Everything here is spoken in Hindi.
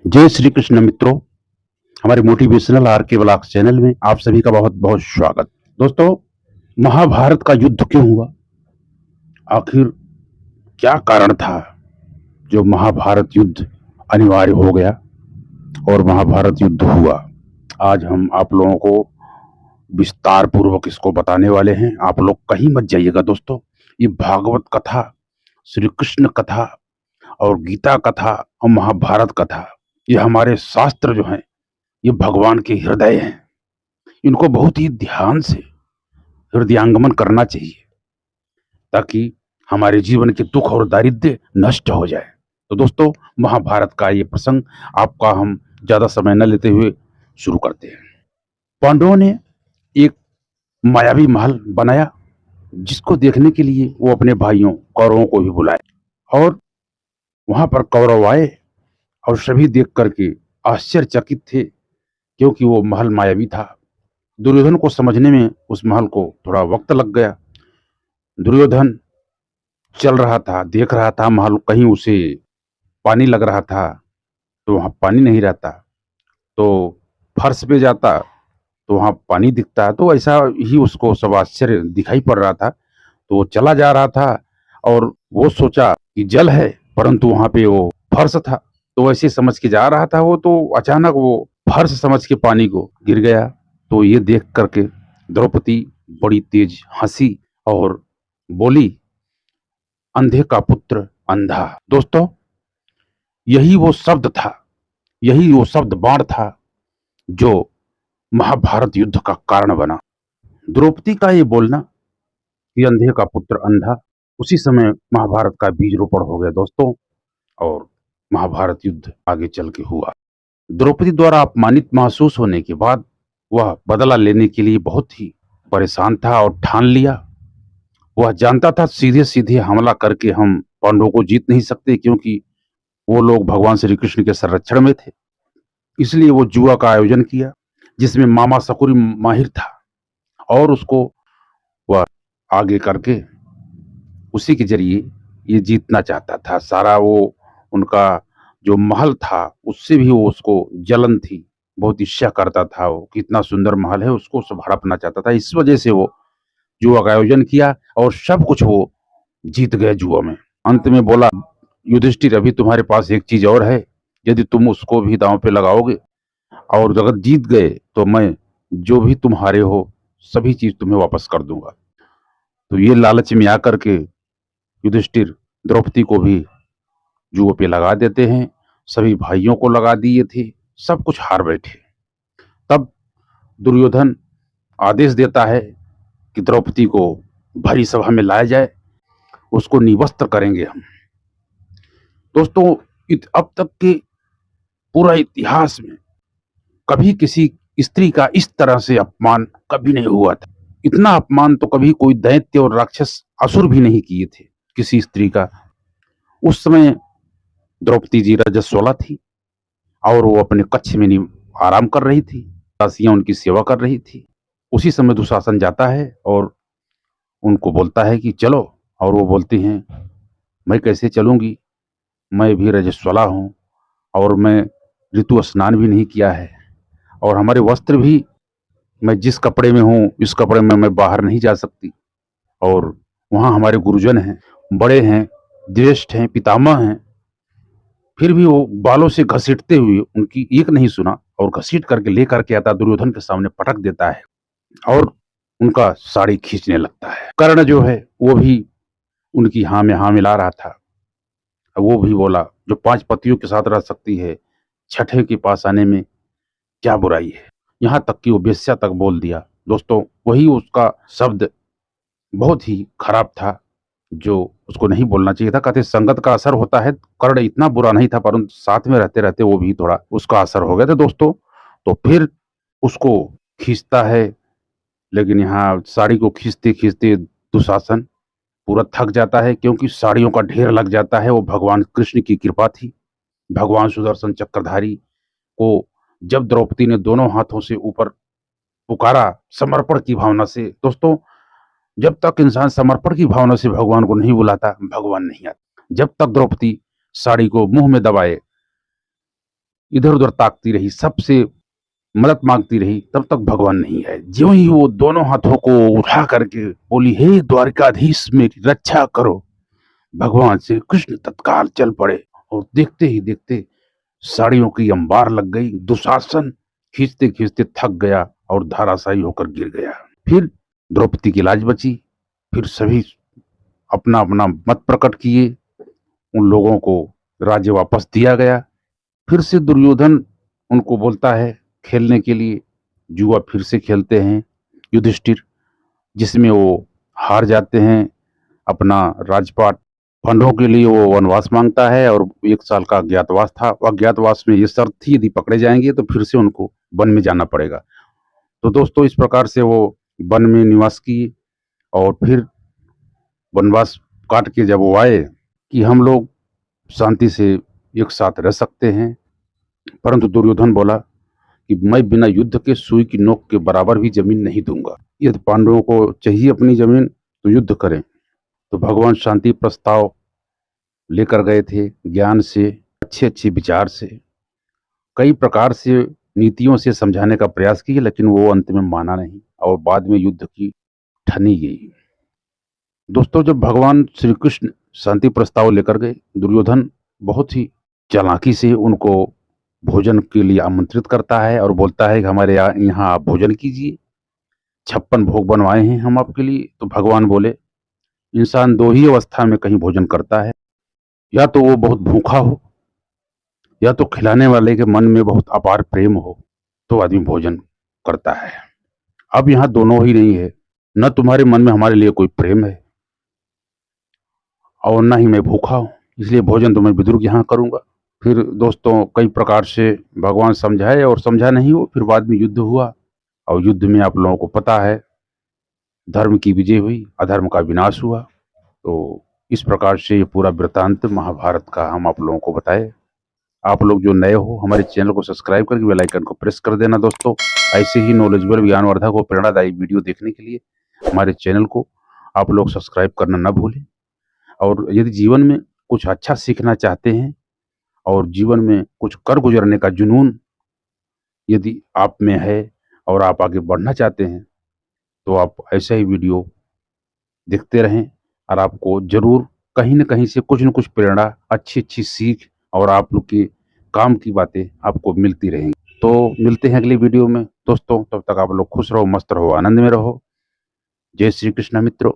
जय श्री कृष्ण मित्रों। हमारे मोटिवेशनल आर के ब्लॉग चैनल में आप सभी का बहुत बहुत स्वागत। दोस्तों, महाभारत का युद्ध क्यों हुआ? आखिर क्या कारण था जो महाभारत युद्ध अनिवार्य हो गया और महाभारत युद्ध हुआ? आज हम आप लोगों को विस्तार पूर्वक इसको बताने वाले हैं। आप लोग कहीं मत जाइएगा दोस्तों। ये भागवत कथा, श्री कृष्ण कथा और गीता कथा और महाभारत कथा, ये हमारे शास्त्र जो हैं, ये भगवान के हृदय हैं। इनको बहुत ही ध्यान से हृदयांगमन करना चाहिए ताकि हमारे जीवन के दुख और दारिद्र्य नष्ट हो जाए। तो दोस्तों, महाभारत का ये प्रसंग आपका हम ज्यादा समय न लेते हुए शुरू करते हैं। पांडवों ने एक मायावी महल बनाया जिसको देखने के लिए वो अपने भाइयों कौरवों को भी बुलाए और वहां पर कौरव आए और सभी देख करके आश्चर्यचकित थे क्योंकि वो महल मायावी था। दुर्योधन को समझने में उस महल को थोड़ा वक्त लग गया। दुर्योधन चल रहा था, देख रहा था महल, कहीं उसे पानी लग रहा था तो वहां पानी नहीं रहता, तो फर्श पे जाता तो वहां पानी दिखता है। तो ऐसा ही उसको सब आश्चर्य दिखाई पड़ रहा था। तो वो चला जा रहा था और वो सोचा कि जल है, परंतु वहां पे वो फर्श था। तो ऐसे समझ के जा रहा था वो, तो अचानक वो फर्श समझ के पानी को गिर गया। तो ये देख करके द्रौपदी बड़ी तेज हंसी और बोली, अंधे का पुत्र अंधा। दोस्तों, यही वो शब्द था, यही वो शब्द बाण था जो महाभारत युद्ध का कारण बना। द्रौपदी का ये बोलना कि अंधे का पुत्र अंधा, उसी समय महाभारत का बीज रोपण हो गया दोस्तों। और महाभारत युद्ध आगे चल के हुआ। द्रौपदी द्वारा अपमानित महसूस होने के बाद वह बदला लेने के लिए बहुत ही परेशान था और ठान लिया। वह जानता था सीधे सीधे हमला करके हम पांडवों को जीत नहीं सकते, क्योंकि वो लोग भगवान श्री कृष्ण के संरक्षण में थे। इसलिए वो जुआ का आयोजन किया जिसमें मामा सकुरी माहिर था और उसको वह आगे करके उसी के जरिए ये जीतना चाहता था। सारा वो उनका जो महल था उससे भी वो उसको जलन थी, बहुत ईर्ष्या करता था। वो कितना सुंदर महल है उसको सब हड़पना चाहता था। इस वजह से वो जुआ का आयोजन किया और सब कुछ वो जीत गए जुआ में। अंत में बोला, युधिष्ठिर अभी तुम्हारे पास एक चीज और है, यदि तुम उसको भी दांव पे लगाओगे और अगर जीत गए तो मैं जो भी तुम हारे हो सभी चीज तुम्हें वापस कर दूंगा। तो ये लालच में आकर के युधिष्ठिर द्रौपदी को भी जुए पे लगा देते हैं। सभी भाइयों को लगा दिए थे, सब कुछ हार बैठे। तब दुर्योधन आदेश देता है कि द्रौपदी को भरी सभा में लाया जाए, उसको निवस्त्र करेंगे हम। दोस्तों, अब तक के पूरा इतिहास में कभी किसी स्त्री का इस तरह से अपमान कभी नहीं हुआ था। इतना अपमान तो कभी कोई दैत्य और राक्षस असुर भी नहीं किए थे किसी स्त्री का। उस समय द्रौपदी जी रजस्वला थी और वो अपने कक्ष में आराम कर रही थी, दासियां उनकी सेवा कर रही थी। उसी समय दुशासन जाता है और उनको बोलता है कि चलो, और वो बोलती हैं, मैं कैसे चलूंगी, मैं भी रजस्वला हूं और मैं ऋतु स्नान भी नहीं किया है और हमारे वस्त्र भी, मैं जिस कपड़े में हूँ इस कपड़े में मैं बाहर नहीं जा सकती। और वहाँ हमारे गुरुजन हैं, बड़े हैं, ज्येष्ठ हैं, पितामह हैं। फिर भी वो बालों से घसीटते हुए उनकी एक नहीं सुना और घसीट करके ले करके आता, दुर्योधन के सामने पटक देता है और उनका साड़ी खींचने लगता है। कर्ण जो है वो भी उनकी हाँ में हाँ मिला रहा था। वो भी बोला, जो 5 पतियों के साथ रह सकती है, छठे के पास आने में क्या बुराई है। यहाँ तक कि वो बेश्या तक बोल दिया। दोस्तों, वही उसका शब्द बहुत ही खराब था जो उसको नहीं बोलना चाहिए था। कहते संगत का असर होता है। कर्ण इतना बुरा नहीं था, परंतु साथ में रहते रहते वो भी थोड़ा उसका असर हो गया था दोस्तों। तो फिर उसको खींचता है, लेकिन यहाँ साड़ी को खींचते खींचते दुशासन पूरा थक जाता है, क्योंकि साड़ियों का ढेर लग जाता है। वो भगवान कृष्ण की कृपा थी। भगवान सुदर्शन चक्रधारी को जब द्रौपदी ने दोनों हाथों से ऊपर पुकारा समर्पण की भावना से, दोस्तों, जब तक इंसान समर्पण की भावना से भगवान को नहीं बुलाता, भगवान नहीं आता। जब तक द्रौपदी साड़ी को मुंह में दबाए इधर उधर ताकती रही, सबसे मदद मांगती रही, तब तक भगवान नहीं आए। ज्यों ही वो दोनों हाथों को उठा करके बोली, हे द्वारिकाधीश मेरी रक्षा करो, भगवान श्री कृष्ण तत्काल चल पड़े और देखते ही देखते साड़ियों की अंबार लग गई। दुशासन खींचते खींचते थक गया और धराशायी होकर गिर गया। फिर द्रौपदी की लाज बची। फिर सभी अपना अपना मत प्रकट किए, उन लोगों को राज्य वापस दिया गया। फिर से दुर्योधन उनको बोलता है खेलने के लिए, जुआ फिर से खेलते हैं युधिष्ठिर, जिसमें वो हार जाते हैं। अपना राजपाट फंडों के लिए वो वनवास मांगता है और 1 साल का अज्ञातवास था। अज्ञातवास में ये शर्त थी, यदि पकड़े जाएंगे तो फिर से उनको वन में जाना पड़ेगा। तो दोस्तों इस प्रकार से वो वन में निवास किए और फिर वनवास काट के जब वो आए कि हम लोग शांति से एक साथ रह सकते हैं, परंतु दुर्योधन बोला कि मैं बिना युद्ध के सुई की नोक के बराबर भी जमीन नहीं दूंगा। यदि पांडवों को चाहिए अपनी जमीन तो युद्ध करें। तो भगवान शांति प्रस्ताव लेकर गए थे, ज्ञान से, अच्छे अच्छे विचार से, कई प्रकार से नीतियों से समझाने का प्रयास किया, लेकिन वो अंत में माना नहीं और बाद में युद्ध की ठनी गई। दोस्तों जब भगवान श्री कृष्ण शांति प्रस्ताव लेकर गए, दुर्योधन बहुत ही चालाकी से उनको भोजन के लिए आमंत्रित करता है और बोलता है कि हमारे यहाँ आप भोजन कीजिए, 56 भोग बनवाए हैं हम आपके लिए। तो भगवान बोले, इंसान दो ही अवस्था में कहीं भोजन करता है, या तो वो बहुत भूखा हो, या तो खिलाने वाले के मन में बहुत अपार प्रेम हो, तो आदमी भोजन करता है। अब यहाँ दोनों ही नहीं है, न तुम्हारे मन में हमारे लिए कोई प्रेम है और न ही मैं भूखा हूँ, इसलिए भोजन तो मैं विदुर के यहाँ करूँगा। फिर दोस्तों कई प्रकार से भगवान समझाए और समझा नहीं हो, फिर बाद में युद्ध हुआ और युद्ध में आप लोगों को पता है धर्म की विजय हुई, अधर्म का विनाश हुआ। तो इस प्रकार से ये पूरा वृत्तांत महाभारत का हम आप लोगों को बताए। आप लोग जो नए हो हमारे चैनल को सब्सक्राइब करके बेल आइकन को प्रेस कर देना। दोस्तों ऐसे ही नॉलेजेबल, ज्ञानवर्धक और प्रेरणादायी वीडियो देखने के लिए हमारे चैनल को आप लोग सब्सक्राइब करना न भूलें। और यदि जीवन में कुछ अच्छा सीखना चाहते हैं और जीवन में कुछ कर गुजरने का जुनून यदि आप में है और आप आगे बढ़ना चाहते हैं, तो आप ऐसा ही वीडियो देखते रहें और आपको जरूर कहीं न कहीं से कुछ न कुछ प्रेरणा, अच्छी अच्छी सीख और आप लोग के काम की बातें आपको मिलती रहेंगी। तो मिलते हैं अगली वीडियो में दोस्तों, तब तक आप लोग खुश रहो, मस्त रहो, आनंद में रहो। जय श्री कृष्ण मित्रों।